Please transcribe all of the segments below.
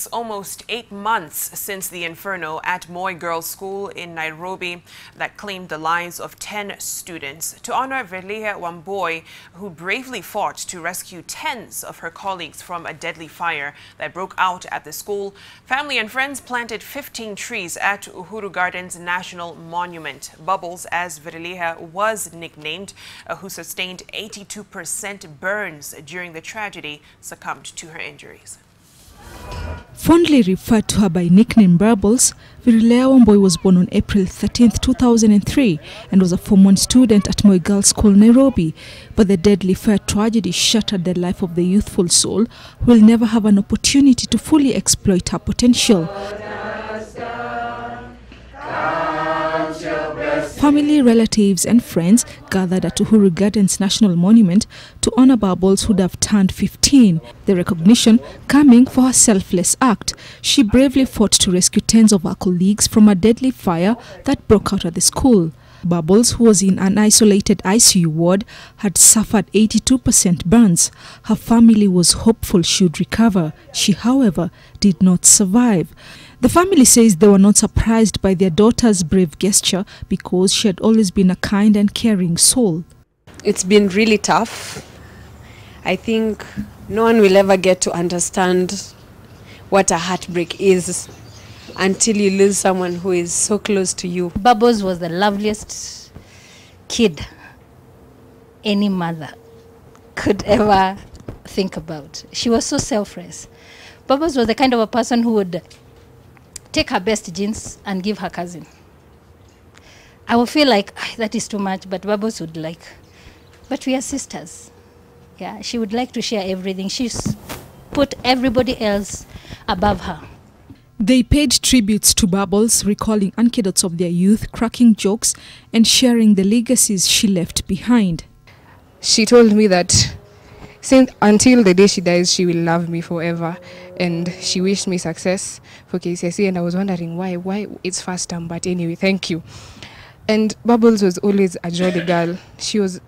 It's almost 8 months since the inferno at Moi Girls' School in Nairobi that claimed the lives of 10 students. To honor Verleha Wamboi, who bravely fought to rescue tens of her colleagues from a deadly fire that broke out at the school, family and friends planted 15 trees at Uhuru Gardens National Monument. Bubbles, as Verleha was nicknamed, who sustained 82% burns during the tragedy, succumbed to her injuries. Fondly referred to her by nickname Bubbles, Verleha Wamboi was born on April 13, 2003 and was a Form 1 student at Moi Girls' School, Nairobi. But the deadly fire tragedy shattered the life of the youthful soul who will never have an opportunity to fully exploit her potential. Family, relatives and friends gathered at Uhuru Gardens National Monument to honor Bubbles, who'd have turned 15. The recognition coming for her selfless act. She bravely fought to rescue tens of her colleagues from a deadly fire that broke out at the school. Bubbles, who was in an isolated ICU ward, had suffered 82% burns. Her family was hopeful she would recover. She, however, did not survive. The family says they were not surprised by their daughter's brave gesture because she had always been a kind and caring soul. It's been really tough. I think no one will ever get to understand what a heartbreak is until you lose someone who is so close to you. Bubbles was the loveliest kid any mother could ever think about. She was so selfless. Bubbles was the kind of a person who would take her best jeans and give her cousin. I would feel like that is too much, but Bubbles would like, but we are sisters. Yeah, she would like to share everything. She's put everybody else above her. They paid tributes to Bubbles, recalling anecdotes of their youth, cracking jokes and sharing the legacies she left behind. She told me that until the day she dies, she will love me forever. And she wished me success for KCSE, and I was wondering why it's first term, but anyway, thank you. And Bubbles was always a jolly girl. She was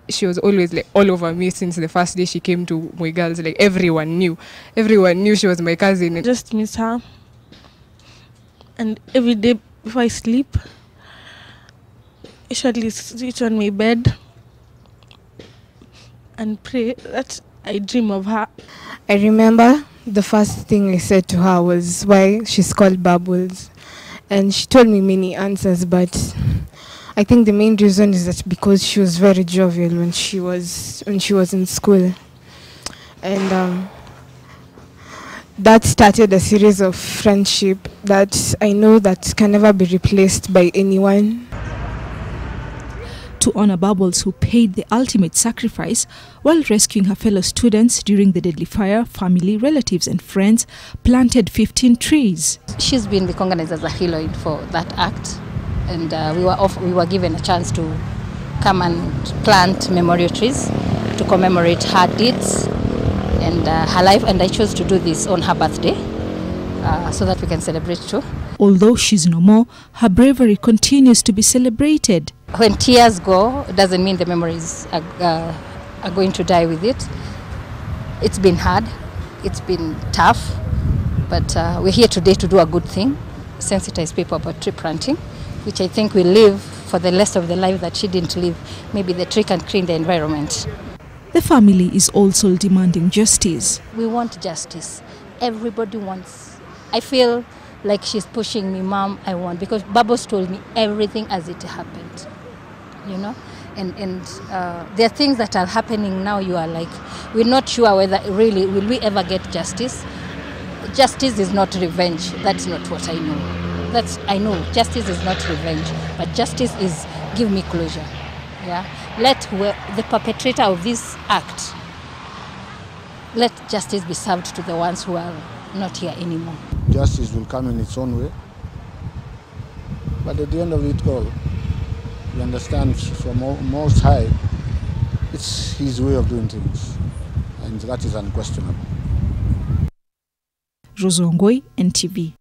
always like all over me since the first day she came to Moi Girls. Like everyone knew she was my cousin. I just miss her. And every day before I sleep, I usually sit on my bed and pray that I dream of her. I remember the first thing I said to her was why she's called Bubbles. And she told me many answers, but I think the main reason is that because she was very jovial when she was in school. And that started a series of friendship that I know that can never be replaced by anyone. To honor Bubbles, who paid the ultimate sacrifice while rescuing her fellow students during the deadly fire, family, relatives and friends planted 15 trees. She's been recognized as a heroine for that act, and we were given a chance to come and plant memorial trees to commemorate her deeds and her life, and I chose to do this on her birthday so that we can celebrate too. Although she's no more, her bravery continues to be celebrated. When tears go, it doesn't mean the memories are going to die with it. It's been hard, it's been tough, but we're here today to do a good thing, sensitize people about tree planting, which I think will live for the rest of the life that she didn't live. Maybe the tree can clean the environment. The family is also demanding justice. We want justice. Everybody wants. I feel like she's pushing me, Mom, I want, because Bubbles told me everything as it happened, you know? And there are things that are happening now, you are like, we're not sure whether really, will we ever get justice? Justice is not revenge. That's not what I know. I know justice is not revenge, but justice is give me closure. Yeah? Let the perpetrator of this act, let justice be served to the ones who are not here anymore. Justice will come in its own way, but at the end of it all, we understand from Most High, it's his way of doing things, and that is unquestionable. Rosongoi, NTV.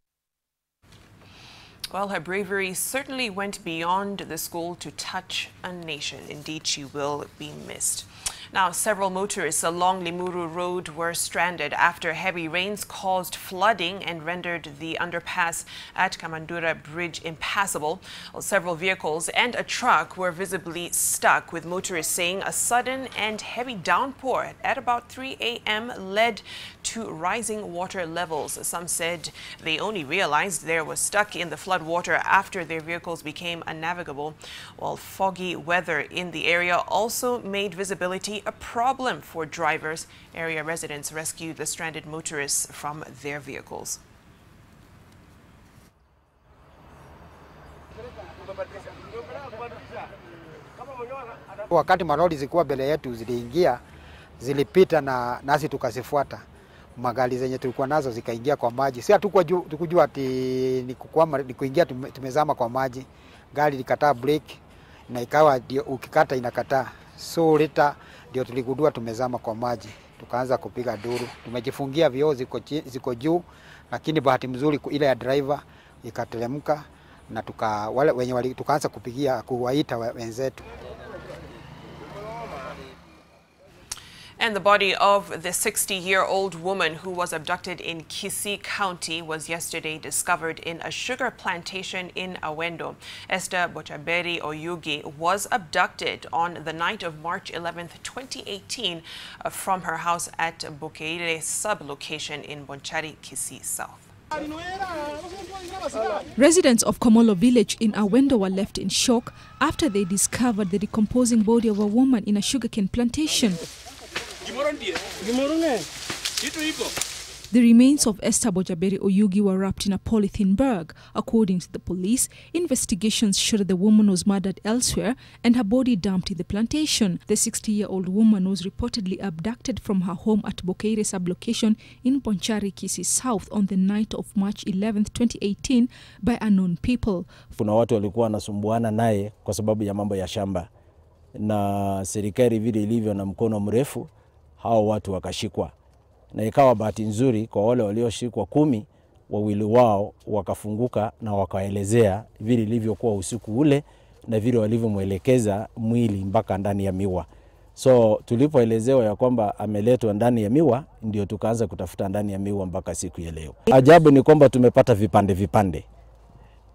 Well, her bravery certainly went beyond the school to touch a nation. Indeed, she will be missed. Now, several motorists along Limuru Road were stranded after heavy rains caused flooding and rendered the underpass at Kamandura Bridge impassable. Well, several vehicles and a truck were visibly stuck, with motorists saying a sudden and heavy downpour at about 3 a.m. led to rising water levels. Some said they only realized they were stuck in the flood water after their vehicles became unnavigable, while foggy weather in the area also made visibility a problem for drivers. Area residents rescued the stranded motorists from their vehicles. Wakati malori zilikuwa mbele yetu ziliingia, zilipita na nasi tukazifuata. Magari zenye tulikuwa nazo zikaingia kwa maji. Si hatukujua ati ni kuingia tumezama kwa maji. Gari likataa brake na ikawa ukikata inakataa. So leta ndio tuligundua tumezama kwa maji. Tukaanza kupiga duru. Tumejifungia vioo ziko juu, lakini bahati mzuri ile ya driver ikateremka na tukaanza kuwaita wenzetu. And the body of the 60-year-old woman who was abducted in Kisii County was yesterday discovered in a sugar plantation in Awendo. Esther Bochaberi Oyugi was abducted on the night of March 11, 2018 from her house at Bukeire sub-location in Bonchari, Kisii South. Residents of Komolo village in Awendo were left in shock after they discovered the decomposing body of a woman in a sugarcane plantation. The remains of Esther Bochaberi Oyugi were wrapped in a polythene bag. According to the police, investigations showed the woman was murdered elsewhere and her body dumped in the plantation. The 60-year-old woman was reportedly abducted from her home at Bukeire sub-location in Bonchari, Kisii South on the night of March 11, 2018 by unknown people. Kuna watu walikuwa wanasumbuana naye kwa sababu ya mambo ya shamba, na serikali vile ilivyo na mkono mrefu, hao watu wakashikwa. Na ikawa bahati nzuri kwa wale walioshikwa 10, wawili wao wakafunguka na wakaelezea vile ilivyokuwa usiku ule na vile walivyomwelekeza mwili mpaka ndani ya miwa. So tulipoelezewa ya kwamba ameletwa ndani ya miwa, ndio tukaanza kutafuta ndani ya miwa mpaka siku ya leo. Ajabu ni kwamba tumepata vipande.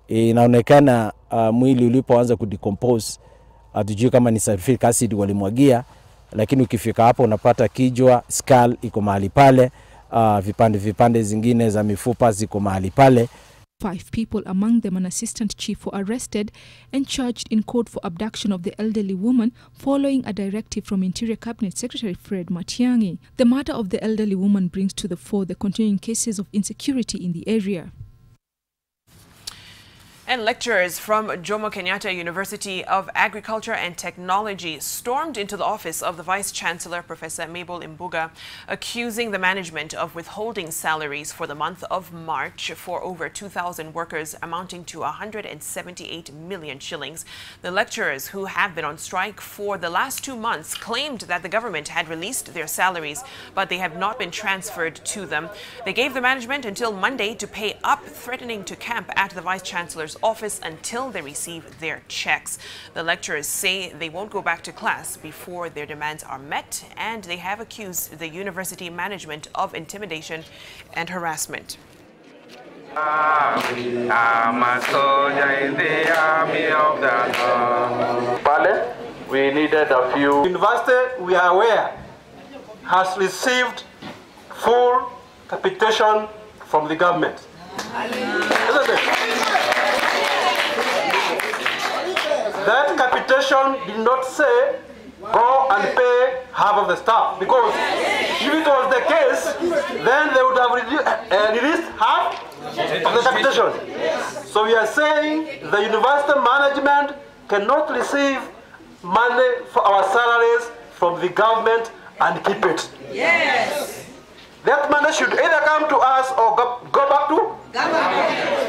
Inaonekana mwili ulipoanza kudecompose, hatujui kama ni sulfuric acid walimwagia, lakini ukifika hapo unapata kichwa, skull iko mahali pale, vipande zingine za mifupa ziko mahali pale. 5 people, among them an assistant chief, were arrested and charged in court for abduction of the elderly woman following a directive from Interior Cabinet Secretary Fred Matiang'i. The murder of the elderly woman brings to the fore the continuing cases of insecurity in the area. And lecturers from Jomo Kenyatta University of Agriculture and Technology stormed into the office of the Vice-Chancellor, Professor Mabel Imbuga, accusing the management of withholding salaries for the month of March for over 2,000 workers, amounting to 178 million shillings. The lecturers, who have been on strike for the last 2 months, claimed that the government had released their salaries, but they have not been transferred to them. They gave the management until Monday to pay up, threatening to camp at the Vice-Chancellor's office until they receive their checks. The lecturers say they won't go back to class before their demands are met, and they have accused the university management of intimidation and harassment. We needed a few. University, we are aware, has received full capitation from the government. Isn't it? That capitation did not say go and pay half of the staff, because if it was the case, then they would have released half of the capitation. So we are saying the university management cannot receive money for our salaries from the government and keep it. Yes. That money should either come to us or go back to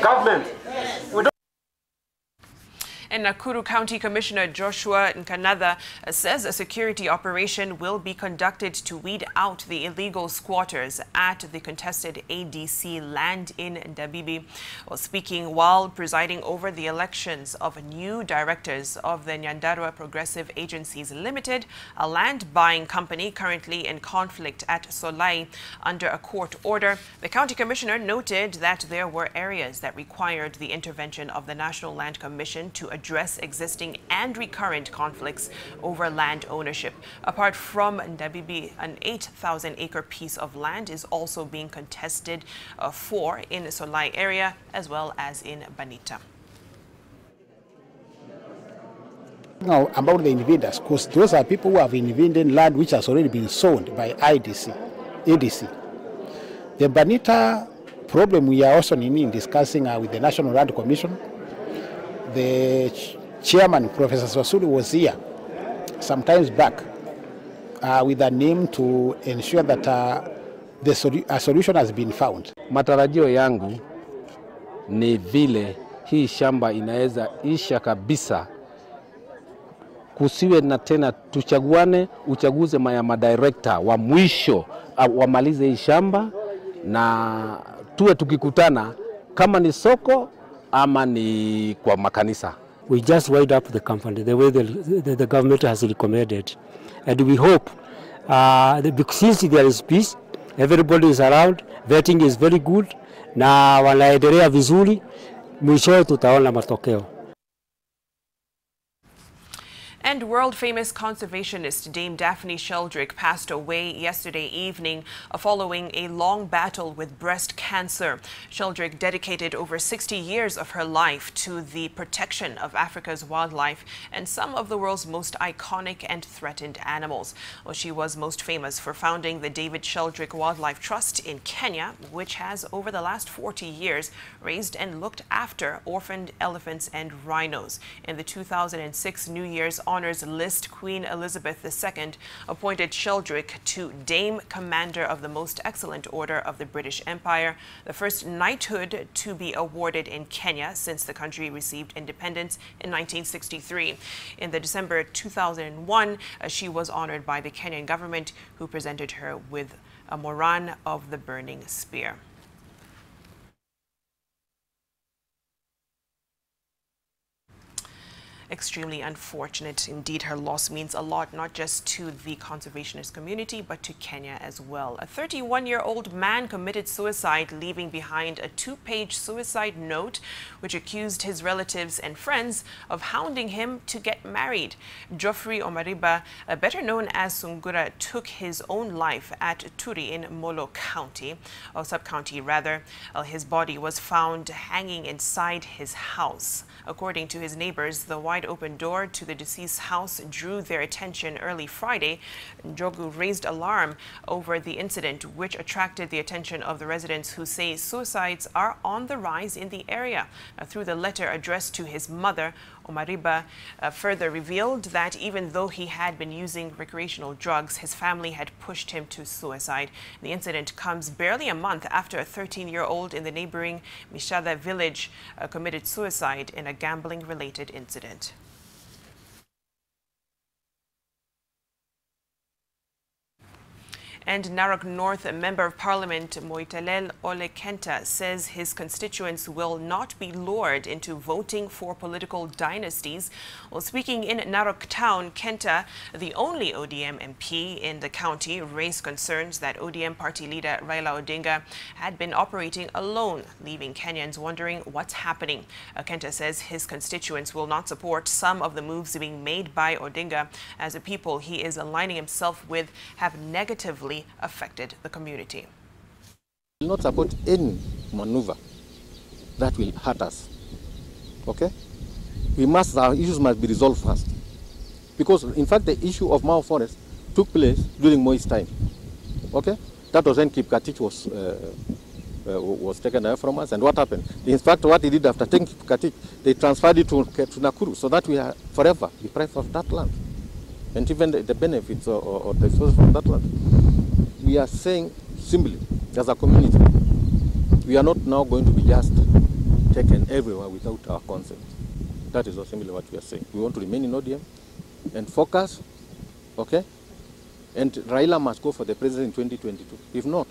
government. We don't And Nakuru County Commissioner Joshua Nkanatha says a security operation will be conducted to weed out the illegal squatters at the contested ADC land in Dabibi. While speaking while presiding over the elections of new directors of the Nyandarua Progressive Agencies Limited, a land buying company currently in conflict at Solai under a court order, the county commissioner noted that there were areas that required the intervention of the National Land Commission to address existing and recurrent conflicts over land ownership. Apart from Ndabibi, an 8,000-acre piece of land is also being contested for in the Solai area as well as in Banita. Now, about the invaders, because those are people who have invaded land which has already been sold by ADC. The Banita problem we are also discussing with the National Land Commission. The chairman, Professor Swasuli, was here some times back with a name to ensure that a solution has been found. Matarajio yangu ni vile hii shamba inaweza isha kabisa, kusiwe na tena tuchaguane uchaguze ya madirekta wa mwisho wamalize hii shamba na tuwe tukikutana kama ni soko ama ni kwa makanisa. We just wind up the company the way the government has recommended, and we hope since there is peace, everybody is around, vetting is very good, na wanaendelea vizuri, mwisho tutaona matokeo. And world-famous conservationist Dame Daphne Sheldrick passed away yesterday evening following a long battle with breast cancer. Sheldrick dedicated over 60 years of her life to the protection of Africa's wildlife and some of the world's most iconic and threatened animals. Well, she was most famous for founding the David Sheldrick Wildlife Trust in Kenya, which has over the last 40 years raised and looked after orphaned elephants and rhinos. In the 2006 New Year's honors list, Queen Elizabeth II appointed Sheldrick to Dame Commander of the Most Excellent Order of the British Empire, the first knighthood to be awarded in Kenya since the country received independence in 1963. In the December 2001, she was honored by the Kenyan government, who presented her with a Moran of the Burning Spear. Extremely unfortunate indeed. Her loss means a lot, not just to the conservationist community, but to Kenya as well. A 31-year-old man committed suicide, leaving behind a 2-page suicide note which accused his relatives and friends of hounding him to get married. Geoffrey Omariba, better known as Sungura, took his own life at Turi in Molo County, or sub-county rather. His body was found hanging inside his house. According to his neighbors, the wide-open door to the deceased's house drew their attention early Friday. Njogu raised alarm over the incident, which attracted the attention of the residents, who say suicides are on the rise in the area. Through the letter addressed to his mother, Omariba further revealed that even though he had been using recreational drugs, his family had pushed him to suicide. The incident comes barely a month after a 13-year-old in the neighboring Mishada village committed suicide in a gambling-related incident. And Narok North Member of Parliament Moitalel Ole Kenta says his constituents will not be lured into voting for political dynasties. While speaking in Narok Town, Kenta, the only ODM MP in the county, raised concerns that ODM party leader Raila Odinga had been operating alone, leaving Kenyans wondering what's happening. Kenta says his constituents will not support some of the moves being made by Odinga, as the people he is aligning himself with have negatively affected the community. We will not support any maneuver that will hurt us. Okay? Our issues must be resolved first. Because in fact the issue of Mao Forest took place during Moi's time. Okay? That was when Kipkatich was taken away from us. And what happened? In fact, what he did after taking Kipkatich, they transferred it to Nakuru, so that we are forever deprived of that land. And even the benefits or the resources from that land. We are saying simply, as a community, we are not now going to be just taken everywhere without our consent. That is simply what we are saying. We want to remain in ODM and focus, okay? And Raila must go for the president in 2022. If not,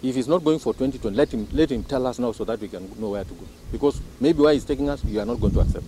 if he's not going for 2020, let him tell us now so that we can know where to go. Because maybe where he's taking us, you are not going to accept.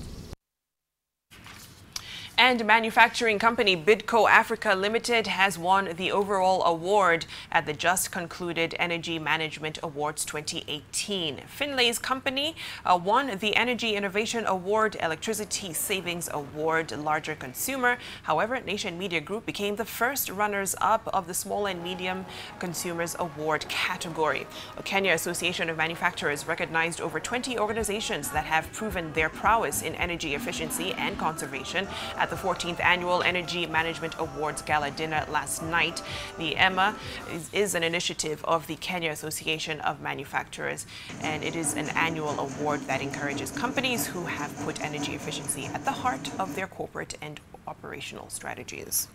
And manufacturing company Bidco Africa Limited has won the overall award at the just concluded Energy Management Awards 2018. Finlay's company won the Energy Innovation Award, Electricity Savings Award, Larger Consumer. However, Nation Media Group became the first runners-up of the Small and Medium Consumers Award category. The Kenya Association of Manufacturers recognized over 20 organizations that have proven their prowess in energy efficiency and conservation at the 14th Annual Energy Management Awards Gala Dinner last night. The EMA is an initiative of the Kenya Association of Manufacturers, and it is an annual award that encourages companies who have put energy efficiency at the heart of their corporate and operational strategies.